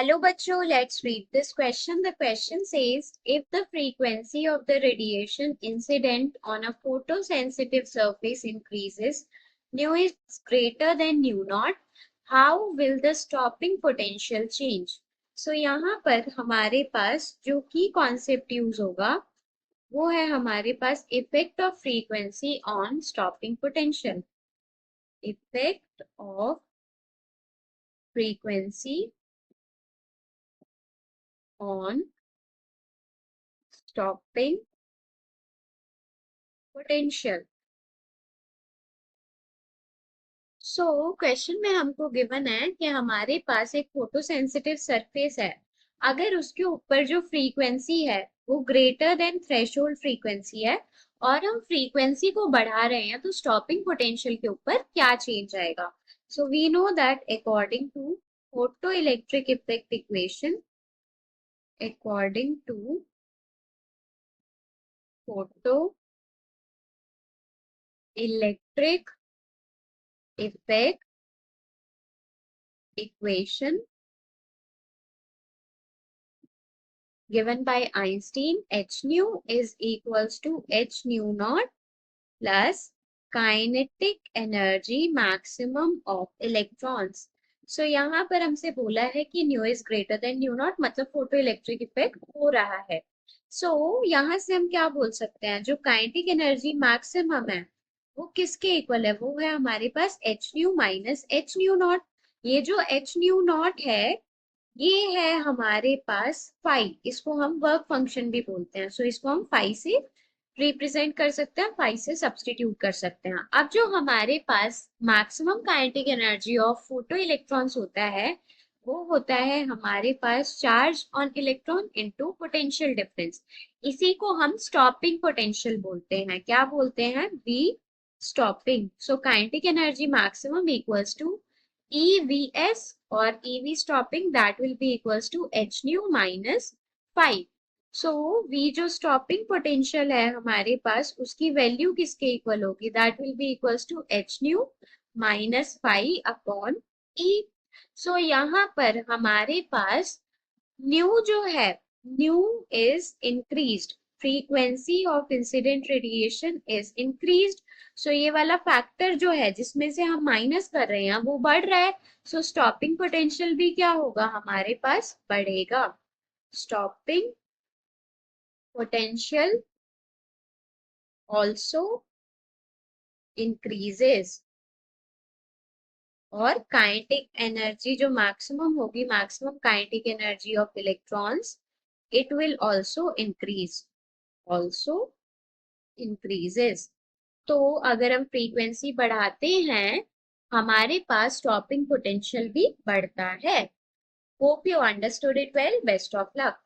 Hello, bachcho. Let's read this question. The question says, if the frequency of the radiation incident on a photosensitive surface increases, nu is greater than nu naught, how will the stopping potential change? So यहाँ पर हमारे पास जो की concept use होगा वो है हमारे पास effect of frequency on stopping potential. Effect of frequency on stopping potential. So question में हमको गिवन है कि हमारे पास एक फोटो सेंसिटिव सरफेस है. अगर उसके ऊपर जो फ्रीक्वेंसी है वो ग्रेटर देन थ्रेशोल्ड फ्रीक्वेंसी है और हम फ्रीक्वेंसी को बढ़ा रहे हैं तो स्टॉपिंग पोटेंशियल के ऊपर क्या चेंज आएगा. So we know that according to photoelectric effect equation, according to photoelectric effect equation given by Einstein, h nu is equals to h nu naught plus kinetic energy maximum of electrons. So यहाँ पर हमसे बोला है कि nu is greater than nu naught, मतलब photo electric effect हो रहा है. So यहाँ से हम क्या बोल सकते हैं, जो काइनेटिक एनर्जी मैक्सिमम है वो किसके इक्वल है, वो है हमारे पास h nu minus h nu naught. ये जो h nu naught है ये है हमारे पास फाई, इसको हम वर्क फंक्शन भी बोलते हैं. सो इसको हम फाई से रिप्रेजेंट कर सकते हैं, फाई से सब्सटीट्यूट कर सकते हैं. अब जो हमारे पास maximum kinetic energy of photoelectrons होता है वो होता है हमारे पास charge on electron into potential difference. इसी को हम स्टॉपिंग पोटेंशियल बोलते हैं. क्या बोलते हैं, V stopping. So kinetic energy maximum equals to EVS or EV stopping, that will be equals to h nu minus 5. So V जो stopping potential है हमारे पास उसकी वैल्यू किसके इक्वल होगी, that will be equals to h nu minus 5 upon E. So यहाँ पर हमारे पास nu जो है, nu is increased, frequency of incident radiation is increased. So ये वाला फैक्टर जो है जिसमें से हम माइनस कर रहे हैं वो बढ़ रहा है. सो स्टॉपिंग पोटेंशियल भी क्या होगा हमारे पास, बढ़ेगा. स्टॉपिंग पोटेंशियल ऑल्सो इंक्रीजेस और काइनेटिक एनर्जी जो मैक्सिमम होगी, maximum kinetic energy of electrons, it will also increases. तो अगर हम फ्रीक्वेंसी बढ़ाते हैं हमारे पास स्टॉपिंग पोटेंशियल भी बढ़ता है. Hope you understood it well. Best of luck.